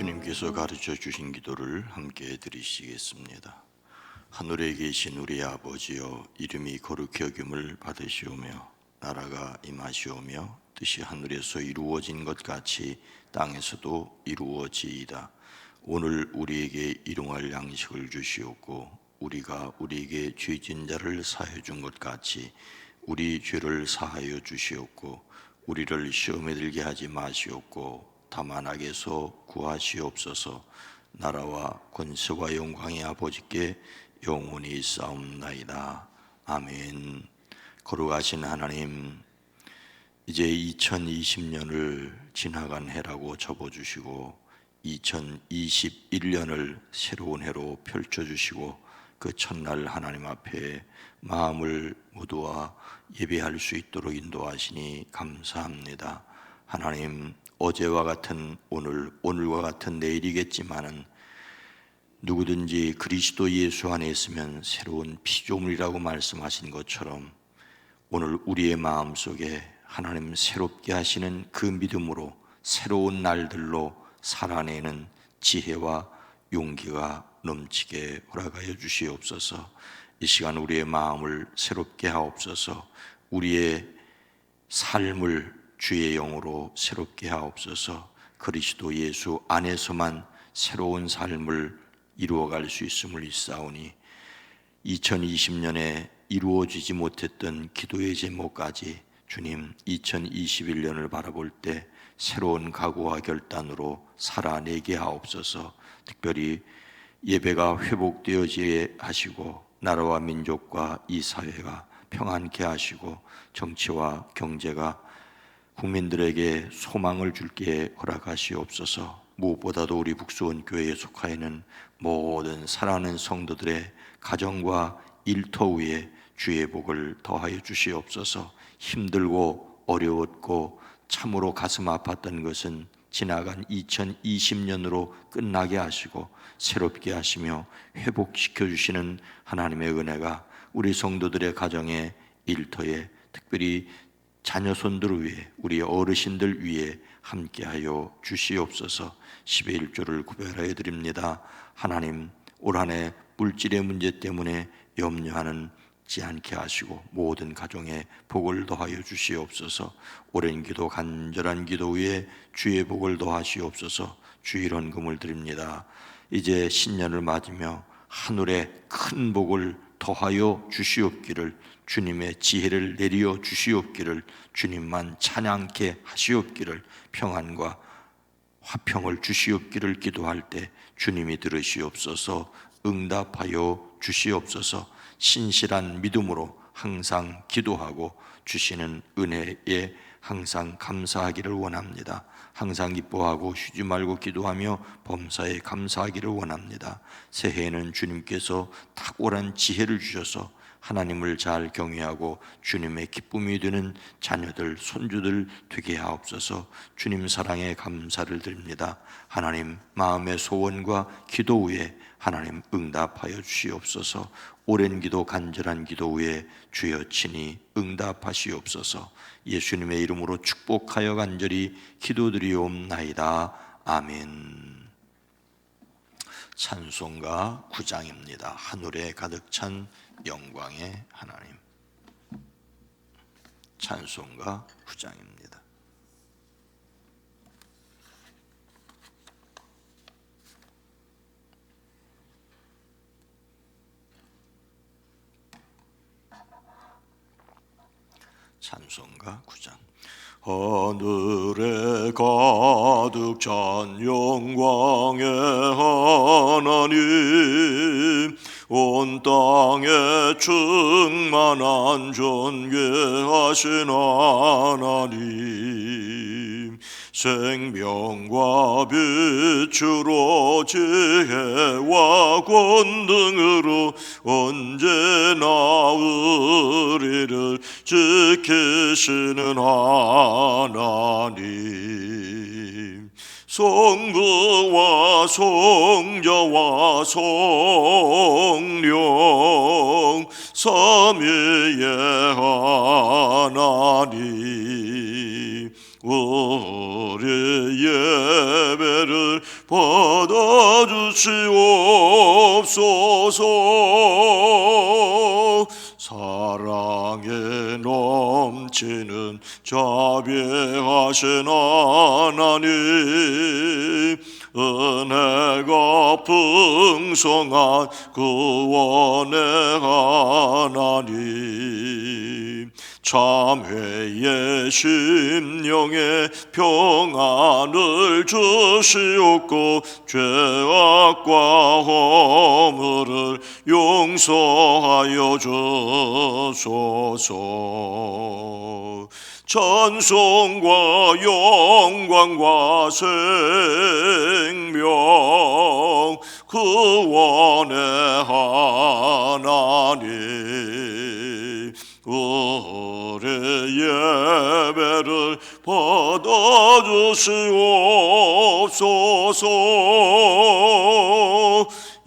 주님께서 가르쳐 주신 기도를 함께 드리시겠습니다. 하늘에 계신 우리 아버지여, 이름이 거룩히 여김을 받으시오며 나라가 임하시오며 뜻이 하늘에서 이루어진 것 같이 땅에서도 이루어지이다. 오늘 우리에게 일용할 양식을 주시옵고 우리가 우리에게 죄진 자를 사하여 준 것 같이 우리 죄를 사하여 주시옵고 우리를 시험에 들게 하지 마시옵고 다만 악에서 구하시옵소서. 나라와 권세와 영광의 아버지께 영원히 있사옵나이다. 아멘. 거룩하신 하나님, 이제 2020년을 지나간 해라고 접어주시고 2021년을 새로운 해로 펼쳐주시고 그 첫날 하나님 앞에 마음을 모두와 예배할 수 있도록 인도하시니 감사합니다. 하나님, 어제와 같은 오늘, 오늘과 같은 내일이겠지만은 누구든지 그리스도 예수 안에 있으면 새로운 피조물이라고 말씀하신 것처럼 오늘 우리의 마음속에 하나님 새롭게 하시는 그 믿음으로 새로운 날들로 살아내는 지혜와 용기가 넘치게 허락하여 주시옵소서. 이 시간 우리의 마음을 새롭게 하옵소서. 우리의 삶을 주의 영으로 새롭게 하옵소서. 그리스도 예수 안에서만 새로운 삶을 이루어갈 수 있음을 믿사오니 2020년에 이루어지지 못했던 기도의 제목까지 주님 2021년을 바라볼 때 새로운 각오와 결단으로 살아내게 하옵소서. 특별히 예배가 회복되어지게 하시고 나라와 민족과 이 사회가 평안케 하시고 정치와 경제가 국민들에게 소망을 줄게 허락하시옵소서. 무엇보다도 우리 북수원교회에 속하여 있는 모든 사랑하는 성도들의 가정과 일터 위에 주의 복을 더하여 주시옵소서. 힘들고 어려웠고 참으로 가슴 아팠던 것은 지나간 2020년으로 끝나게 하시고 새롭게 하시며 회복시켜 주시는 하나님의 은혜가 우리 성도들의 가정에 일터에 특별히 자녀손들 위에 우리 어르신들 위에 함께하여 주시옵소서. 10의 1조를 구별하여 드립니다. 하나님, 올 한 해 물질의 문제 때문에 염려하지 않게 하시고 모든 가정에 복을 더하여 주시옵소서. 오랜 기도 간절한 기도 위에 주의 복을 더하시옵소서. 주일 헌금을 드립니다. 이제 신년을 맞으며 하늘에 큰 복을 더하여 주시옵기를, 주님의 지혜를 내려 주시옵기를, 주님만 찬양케 하시옵기를, 평안과 화평을 주시옵기를 기도할 때 주님이 들으시옵소서. 응답하여 주시옵소서. 신실한 믿음으로 항상 기도하고 주시는 은혜에 항상 감사하기를 원합니다. 항상 기뻐하고 쉬지 말고 기도하며 범사에 감사하기를 원합니다. 새해에는 주님께서 탁월한 지혜를 주셔서 하나님을 잘 경외하고 주님의 기쁨이 되는 자녀들, 손주들 되게 하옵소서. 주님 사랑에 감사를 드립니다. 하나님, 마음의 소원과 기도 위에 하나님 응답하여 주시옵소서. 오랜 기도 간절한 기도 위에 주여 친히 응답하시옵소서. 예수님의 이름으로 축복하여 간절히 기도드리옵나이다. 아멘. 찬송가 9장입니다. 하늘에 가득 찬 영광의 하나님. 찬송가 9장입니다. 찬송가 9장. 하늘에 가득 찬 영광의 하나님, 온 땅에 충만한 존귀하신 하나님, 생명과 빛으로 지혜와 권능으로 언제나 우리를 지키시는 하나님, 성부와 성자와 성령 삼위의 하나님, 우리 예배를 받아주시옵소서. 사랑에 넘치는 자비하신 하나님, 은혜가 풍성한 구원의 하나님, 참회의 심령에 평안을 주시옵고 죄악과 허물을 용서하여 주소서. 찬송과 영광과 생명 구원의 하나님, 우리 예배를 받아주시옵소서.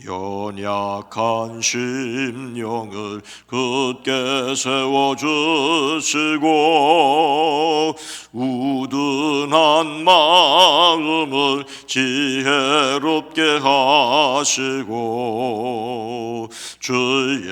연약한 심령을 굳게 세워주시고 우둔한 마음을 지혜롭게 하시고 주의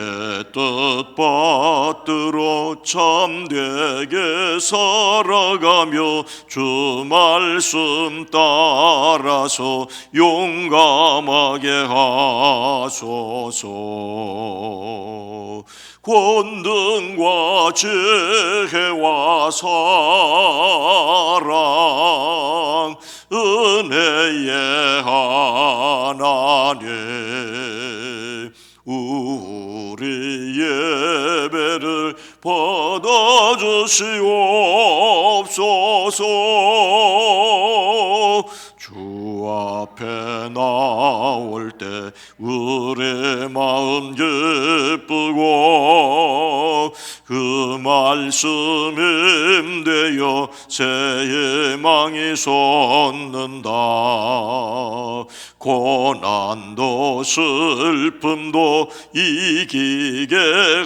뜻 받들어 참되게 살아가며 주 말씀 따라서 용감하게 하소서. 권능과 지혜와 사랑 은혜의 하나님, 우리 예배를 받아주시옵소서. 주 앞에 나올 때 우리 마음 기쁘고 그 말씀 힘되어 새 희망이 솟는다. 고난도 슬픔도 이기게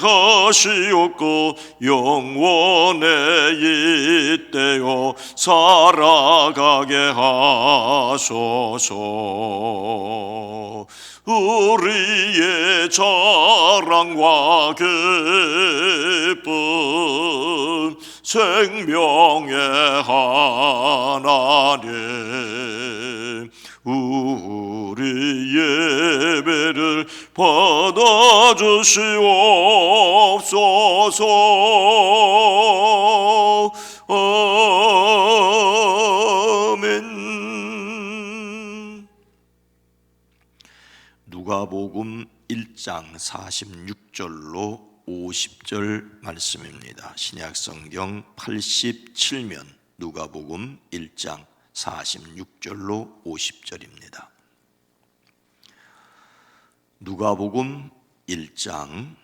하시옵고 영원에 잇대어 살아가게 하소서. 우리의 자랑과 기쁨 생명의 하나님, 우리 예배를 받아주시옵소서. 아멘. 누가복음 1장 46절로 50절 말씀입니다. 신약성경 87면 누가복음 1장 46절로 50절입니다. 누가복음 1장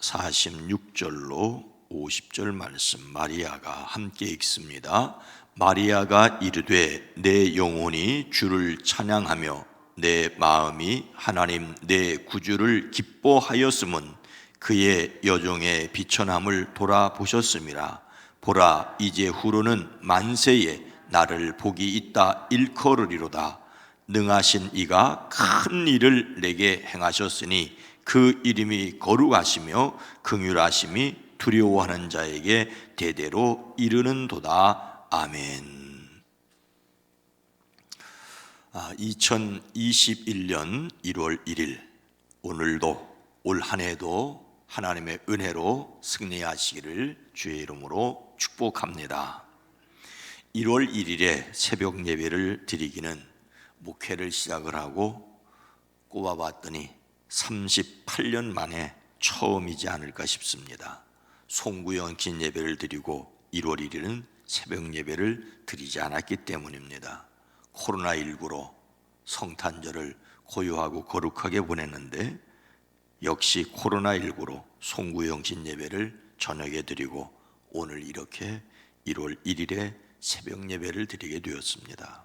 46절로 50절 말씀 마리아가 함께 읽습니다. 마리아가 이르되 내 영혼이 주를 찬양하며 내 마음이 하나님 내 구주를 기뻐하였음은 그의 여종의 비천함을 돌아보셨음이라. 보라 이제 후로는 만세에 나를 복이 있다 일컬으리로다. 능하신 이가 큰 일을 내게 행하셨으니 그 이름이 거룩하시며 긍휼하심이 두려워하는 자에게 대대로 이르는도다. 아멘. 2021년 1월 1일 오늘도 올 한 해도 하나님의 은혜로 승리하시기를 주의 이름으로 축복합니다. 1월 1일에 새벽 예배를 드리기는 목회를 시작을 하고 꼽아봤더니 38년 만에 처음이지 않을까 싶습니다. 송구형 긴 예배를 드리고 1월 1일은 새벽 예배를 드리지 않았기 때문입니다. 코로나19로 성탄절을 고요하고 거룩하게 보냈는데 역시 코로나19로 송구형 긴 예배를 저녁에 드리고 오늘 이렇게 1월 1일에 새벽 예배를 드리게 되었습니다.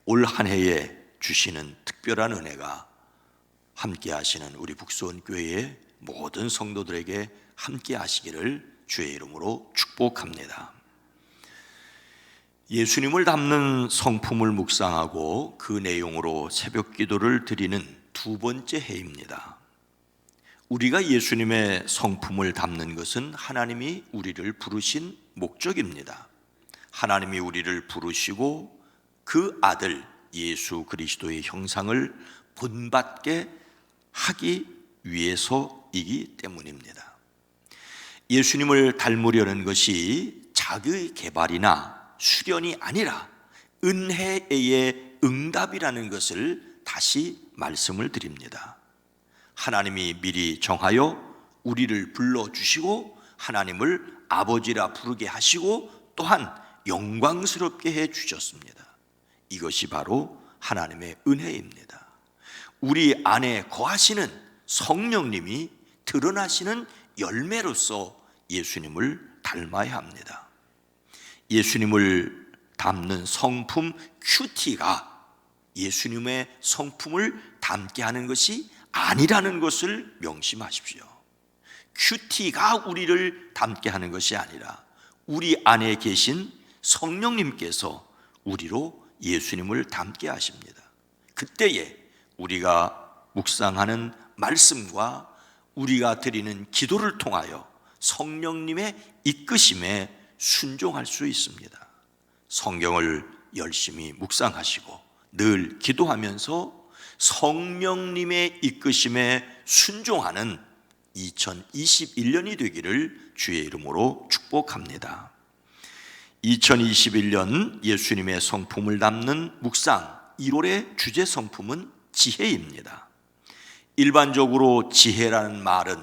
올 한 해에 주시는 특별한 은혜가 함께 하시는 우리 북수원교회의 모든 성도들에게 함께 하시기를 주의 이름으로 축복합니다. 예수님을 담는 성품을 묵상하고 그 내용으로 새벽 기도를 드리는 두 번째 해입니다. 우리가 예수님의 성품을 담는 것은 하나님이 우리를 부르신 목적입니다. 하나님이 우리를 부르시고 그 아들 예수 그리스도의 형상을 본받게 하기 위해서이기 때문입니다. 예수님을 닮으려는 것이 자기 개발이나 수련이 아니라 은혜의 응답이라는 것을 다시 말씀을 드립니다. 하나님이 미리 정하여 우리를 불러주시고 하나님을 아버지라 부르게 하시고 또한 영광스럽게 해주셨습니다. 이것이 바로 하나님의 은혜입니다. 우리 안에 거하시는 성령님이 드러나시는 열매로서 예수님을 닮아야 합니다. 예수님을 담는 성품 큐티가 예수님의 성품을 담게 하는 것이 아니라는 것을 명심하십시오. 큐티가 우리를 담게 하는 것이 아니라 우리 안에 계신 성령님께서 우리로 예수님을 담게 하십니다. 그때에 우리가 묵상하는 말씀과 우리가 드리는 기도를 통하여 성령님의 이끄심에 순종할 수 있습니다. 성경을 열심히 묵상하시고 늘 기도하면서 성령님의 이끄심에 순종하는 2021년이 되기를 주의 이름으로 축복합니다. 2021년 예수님의 성품을 담는 묵상 1월의 주제 성품은 지혜입니다. 일반적으로 지혜라는 말은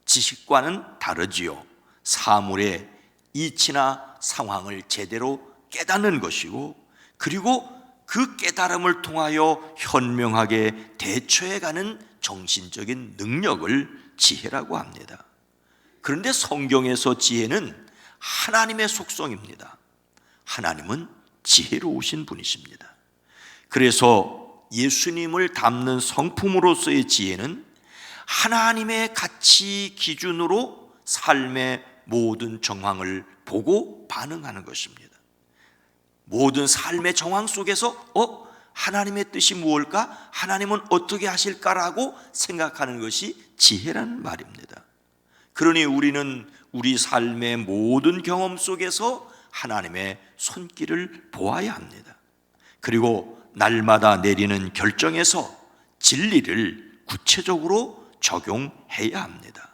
지식과는 다르지요. 사물의 이치나 상황을 제대로 깨닫는 것이고 그리고 그 깨달음을 통하여 현명하게 대처해가는 정신적인 능력을 지혜라고 합니다. 그런데 성경에서 지혜는 하나님의 속성입니다. 하나님은 지혜로우신 분이십니다. 그래서 예수님을 담는 성품으로서의 지혜는 하나님의 가치 기준으로 삶의 모든 정황을 보고 반응하는 것입니다. 모든 삶의 정황 속에서 하나님의 뜻이 무엇일까? 하나님은 어떻게 하실까라고 생각하는 것이 지혜라는 말입니다. 그러니 우리는 우리 삶의 모든 경험 속에서 하나님의 손길을 보아야 합니다. 그리고 날마다 내리는 결정에서 진리를 구체적으로 적용해야 합니다.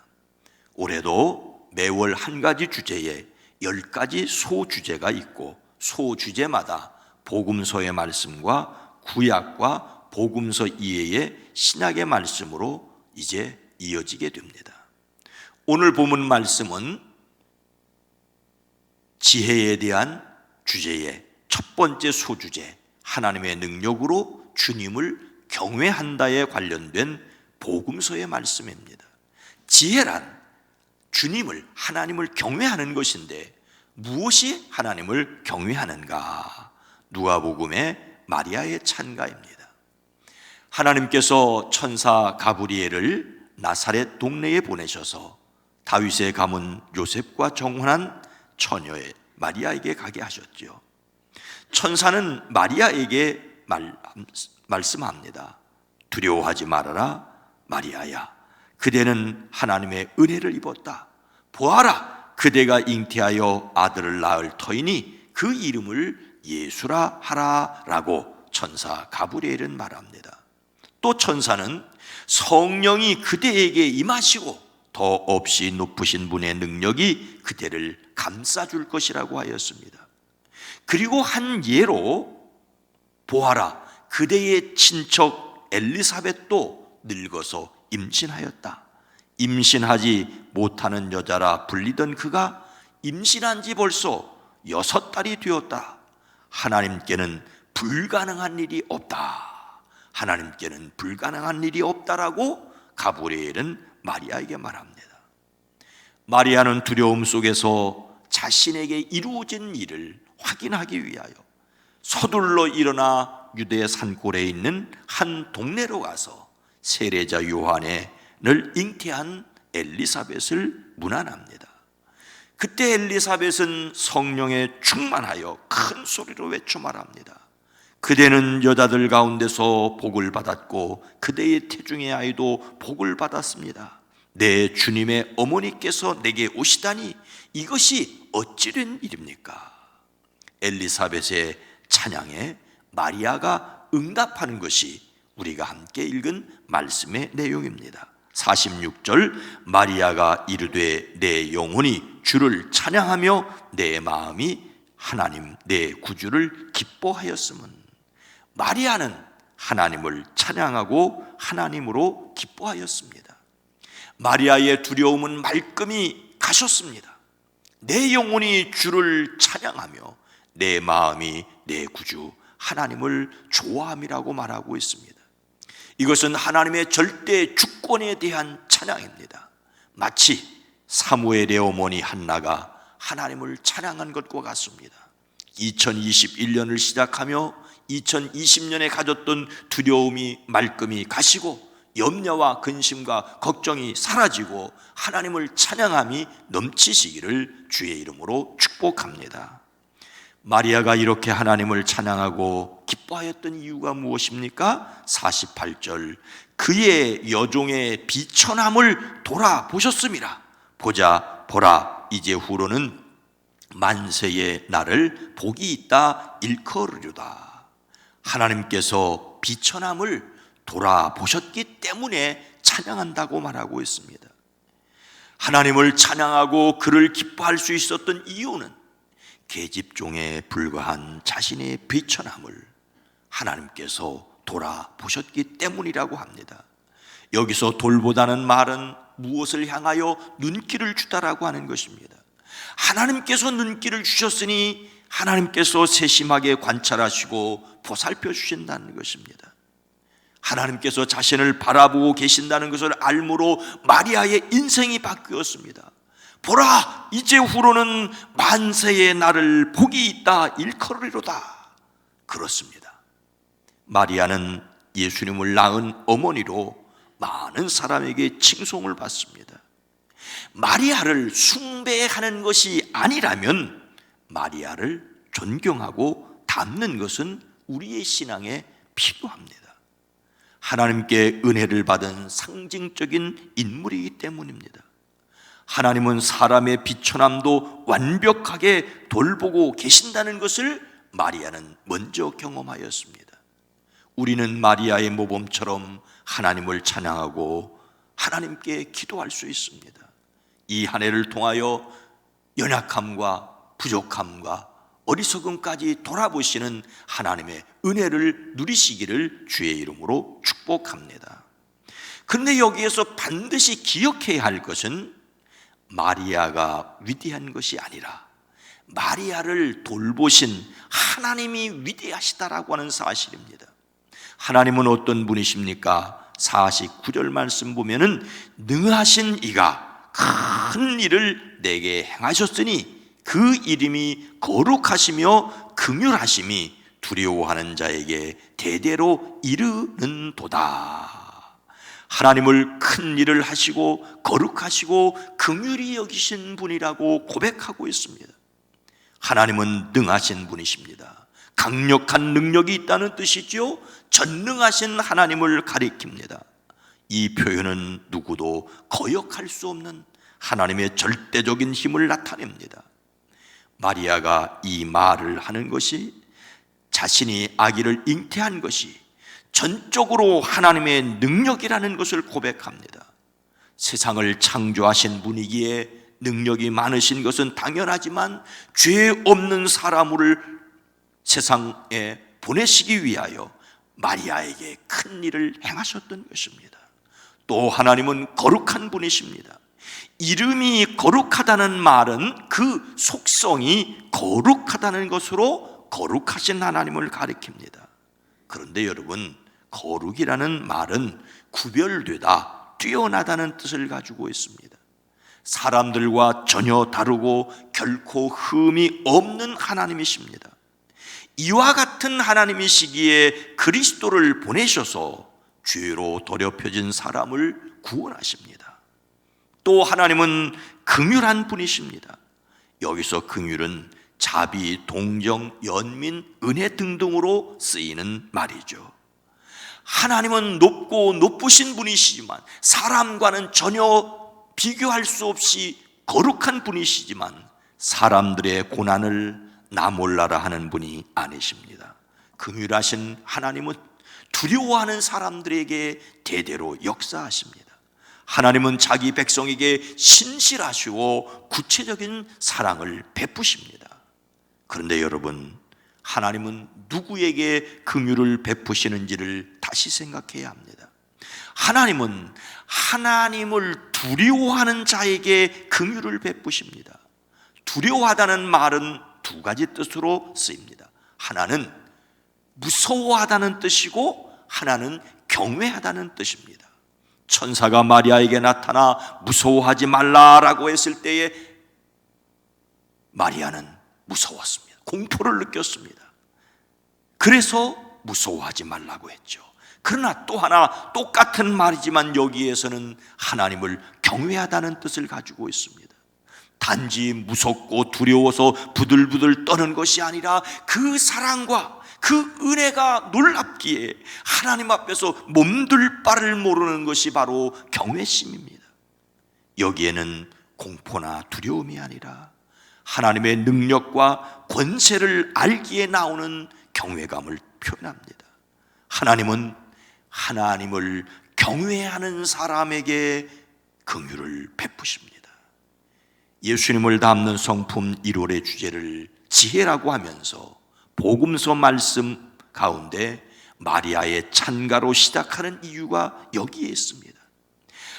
올해도 매월 한 가지 주제에 10가지 소주제가 있고 소주제마다 복음서의 말씀과 구약과 복음서 이외의 신약의 말씀으로 이제 이어지게 됩니다. 오늘 본문 말씀은 지혜에 대한 주제의 첫 번째 소주제, 하나님의 능력으로 주님을 경외한다에 관련된 복음서의 말씀입니다. 지혜란 주님을, 하나님을 경외하는 것인데 무엇이 하나님을 경외하는가? 누가복음의 마리아의 찬가입니다. 하나님께서 천사 가브리엘을 나사렛 동네에 보내셔서 다윗의 가문 요셉과 정혼한 처녀의 마리아에게 가게 하셨죠. 천사는 마리아에게 말씀합니다. 두려워하지 말아라 마리아야, 그대는 하나님의 은혜를 입었다. 보아라, 그대가 잉태하여 아들을 낳을 터이니 그 이름을 예수라 하라 라고 천사 가브리엘은 말합니다. 또 천사는 성령이 그대에게 임하시고 더 없이 높으신 분의 능력이 그대를 감싸줄 것이라고 하였습니다. 그리고 한 예로 보아라, 그대의 친척 엘리사벳도 늙어서 임신하였다. 임신하지 못하는 여자라 불리던 그가 임신한 지 벌써 6달이 되었다. 하나님께는 불가능한 일이 없다. 하나님께는 불가능한 일이 없다라고 가브리엘은 마리아에게 말합니다. 마리아는 두려움 속에서 자신에게 이루어진 일을 확인하기 위하여 서둘러 일어나 유대 산골에 있는 한 동네로 가서 세례자 요한을 잉태한 엘리사벳을 문안합니다. 그때 엘리사벳은 성령에 충만하여 큰 소리로 외쳐 말합니다. 그대는 여자들 가운데서 복을 받았고 그대의 태중의 아이도 복을 받았습니다. 내 주님의 어머니께서 내게 오시다니 이것이 어찌된 일입니까? 엘리사벳의 찬양에 마리아가 응답하는 것이 우리가 함께 읽은 말씀의 내용입니다. 46절, 마리아가 이르되 내 영혼이 주를 찬양하며 내 마음이 하나님 내 구주를 기뻐하였음은, 마리아는 하나님을 찬양하고 하나님으로 기뻐하였습니다. 마리아의 두려움은 말끔히 가셨습니다. 내 영혼이 주를 찬양하며 내 마음이 내 구주 하나님을 좋아함이라고 말하고 있습니다. 이것은 하나님의 절대 주권에 대한 찬양입니다. 마치 사무엘의 어머니 한나가 하나님을 찬양한 것과 같습니다. 2021년을 시작하며 2020년에 가졌던 두려움이 말끔히 가시고 염려와 근심과 걱정이 사라지고 하나님을 찬양함이 넘치시기를 주의 이름으로 축복합니다. 마리아가 이렇게 하나님을 찬양하고 기뻐하였던 이유가 무엇입니까? 48절, 그의 여종의 비천함을 돌아보셨음이라. 보라 이제 후로는 만세의 날을 복이 있다 일컬으리로다. 하나님께서 비천함을 돌아보셨기 때문에 찬양한다고 말하고 있습니다. 하나님을 찬양하고 그를 기뻐할 수 있었던 이유는 계집종에 불과한 자신의 비천함을 하나님께서 돌아보셨기 때문이라고 합니다. 여기서 돌보다는 말은 무엇을 향하여 눈길을 주다라고 하는 것입니다. 하나님께서 눈길을 주셨으니 하나님께서 세심하게 관찰하시고 보살펴 주신다는 것입니다. 하나님께서 자신을 바라보고 계신다는 것을 알므로 마리아의 인생이 바뀌었습니다. 보라 이제 후로는 만세의 날을 복이 있다 일컬으리로다. 그렇습니다. 마리아는 예수님을 낳은 어머니로 많은 사람에게 칭송을 받습니다. 마리아를 숭배하는 것이 아니라면 마리아를 존경하고 닮는 것은 우리의 신앙에 필요합니다. 하나님께 은혜를 받은 상징적인 인물이기 때문입니다. 하나님은 사람의 비천함도 완벽하게 돌보고 계신다는 것을 마리아는 먼저 경험하였습니다. 우리는 마리아의 모범처럼 하나님을 찬양하고 하나님께 기도할 수 있습니다. 이 한 해를 통하여 연약함과 부족함과 어리석음까지 돌아보시는 하나님의 은혜를 누리시기를 주의 이름으로 축복합니다. 그런데 여기에서 반드시 기억해야 할 것은 마리아가 위대한 것이 아니라 마리아를 돌보신 하나님이 위대하시다라고 하는 사실입니다. 하나님은 어떤 분이십니까? 49절 말씀 보면은 능하신 이가 큰 일을 내게 행하셨으니 그 이름이 거룩하시며 긍휼하심이 두려워하는 자에게 대대로 이르는도다. 하나님을 큰 일을 하시고 거룩하시고 긍휼히 여기신 분이라고 고백하고 있습니다. 하나님은 능하신 분이십니다. 강력한 능력이 있다는 뜻이죠. 전능하신 하나님을 가리킵니다. 이 표현은 누구도 거역할 수 없는 하나님의 절대적인 힘을 나타냅니다. 마리아가 이 말을 하는 것이 자신이 아기를 잉태한 것이 전적으로 하나님의 능력이라는 것을 고백합니다. 세상을 창조하신 분이기에 능력이 많으신 것은 당연하지만 죄 없는 사람을 세상에 보내시기 위하여 마리아에게 큰 일을 행하셨던 것입니다. 또 하나님은 거룩한 분이십니다. 이름이 거룩하다는 말은 그 속성이 거룩하다는 것으로 거룩하신 하나님을 가리킵니다. 그런데 여러분, 거룩이라는 말은 구별되다, 뛰어나다는 뜻을 가지고 있습니다. 사람들과 전혀 다르고 결코 흠이 없는 하나님이십니다. 이와 같은 하나님이시기에 그리스도를 보내셔서 죄로 더럽혀진 사람을 구원하십니다. 또 하나님은 긍휼한 분이십니다. 여기서 긍휼은 자비, 동정, 연민, 은혜 등등으로 쓰이는 말이죠. 하나님은 높고 높으신 분이시지만 사람과는 전혀 비교할 수 없이 거룩한 분이시지만 사람들의 고난을 나 몰라라 하는 분이 아니십니다. 긍휼하신 하나님은 두려워하는 사람들에게 대대로 역사하십니다. 하나님은 자기 백성에게 신실하시고 구체적인 사랑을 베푸십니다. 그런데 여러분, 하나님은 누구에게 긍휼을 베푸시는지를 다시 생각해야 합니다. 하나님은 하나님을 두려워하는 자에게 긍휼을 베푸십니다. 두려워하다는 말은 두 가지 뜻으로 쓰입니다. 하나는 무서워하다는 뜻이고 하나는 경외하다는 뜻입니다. 천사가 마리아에게 나타나 무서워하지 말라라고 했을 때에 마리아는 무서웠습니다. 공포를 느꼈습니다. 그래서 무서워하지 말라고 했죠. 그러나 또 하나 똑같은 말이지만 여기에서는 하나님을 경외하다는 뜻을 가지고 있습니다. 단지 무섭고 두려워서 부들부들 떠는 것이 아니라 그 사랑과 그 은혜가 놀랍기에 하나님 앞에서 몸둘 바를 모르는 것이 바로 경외심입니다. 여기에는 공포나 두려움이 아니라 하나님의 능력과 권세를 알기에 나오는 경외감을 표현합니다. 하나님은 하나님을 경외하는 사람에게 긍휼을 베푸십니다. 예수님을 담는 성품 1월의 주제를 지혜라고 하면서 복음서 말씀 가운데 마리아의 찬가로 시작하는 이유가 여기에 있습니다.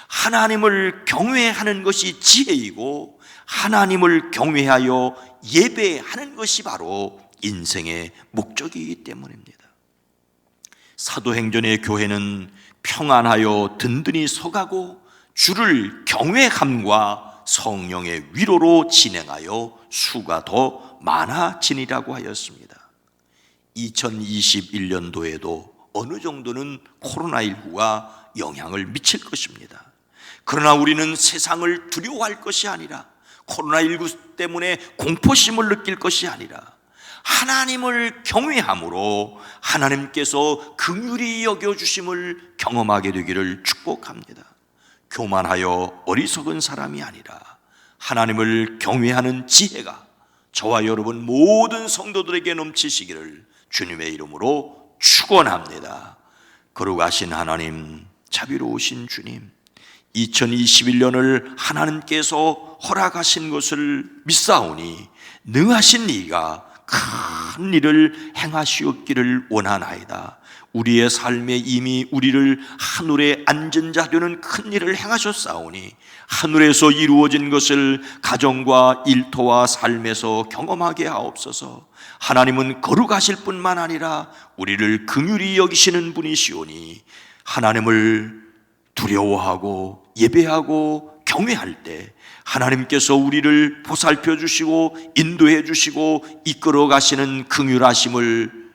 하나님을 경외하는 것이 지혜이고 하나님을 경외하여 예배하는 것이 바로 인생의 목적이기 때문입니다. 사도행전의 교회는 평안하여 든든히 서가고 주를 경외함과 성령의 위로로 진행하여 수가 더 많아지니라고 하였습니다. 2021년도에도 어느 정도는 코로나19가 영향을 미칠 것입니다. 그러나 우리는 세상을 두려워할 것이 아니라 코로나19 때문에 공포심을 느낄 것이 아니라 하나님을 경외함으로 하나님께서 긍휼히 여겨주심을 경험하게 되기를 축복합니다. 교만하여 어리석은 사람이 아니라 하나님을 경외하는 지혜가 저와 여러분 모든 성도들에게 넘치시기를 주님의 이름으로 축원합니다. 거룩하신 하나님, 자비로우신 주님, 2021년을 하나님께서 허락하신 것을 믿사오니 능하신 이가 큰 일을 행하시옵기를 원하나이다. 우리의 삶에 이미 우리를 하늘에 앉은 자 되는 큰 일을 행하셨사오니 하늘에서 이루어진 것을 가정과 일터와 삶에서 경험하게 하옵소서. 하나님은 거룩하실 뿐만 아니라 우리를 긍휼히 여기시는 분이시오니 하나님을 두려워하고 예배하고 경외할 때 하나님께서 우리를 보살펴 주시고 인도해 주시고 이끌어 가시는 긍휼하심을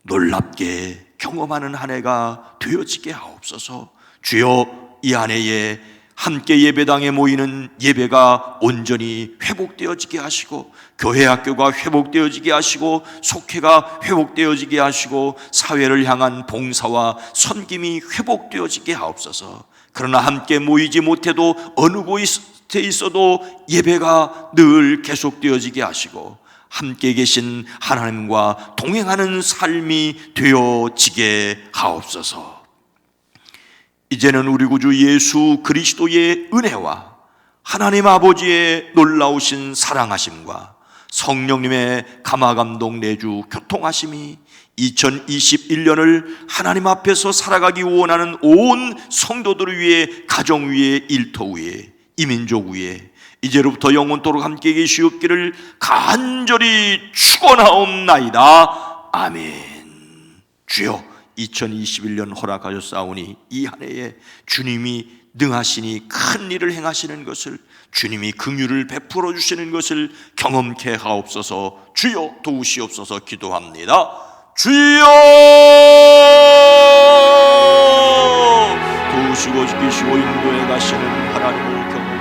놀랍게 경험하는 한 해가 되어지게 하옵소서. 주여, 이 한 해에 함께 예배당에 모이는 예배가 온전히 회복되어지게 하시고 교회 학교가 회복되어지게 하시고 속회가 회복되어지게 하시고 사회를 향한 봉사와 섬김이 회복되어지게 하옵소서. 그러나 함께 모이지 못해도 어느 곳에 있어도 예배가 늘 계속되어지게 하시고 함께 계신 하나님과 동행하는 삶이 되어지게 하옵소서. 이제는 우리 구주 예수 그리스도의 은혜와 하나님 아버지의 놀라우신 사랑하심과 성령님의 감화감동 내주 교통하심이 2021년을 하나님 앞에서 살아가기 원하는 온 성도들을 위해 가정 위에 일터 위에 이민족 위에 이제로부터 영원토록 함께 계시옵기를 간절히 축원하옵나이다. 아멘. 주여, 2021년 허락하셨사오니 이 한 해에 주님이 능하시니 큰 일을 행하시는 것을, 주님이 긍휼을 베풀어 주시는 것을 경험케 하옵소서. 주여 도우시옵소서. 기도합니다. 주여 도우시고 지키시고 인도해 가시는 하나님을 경험합니다.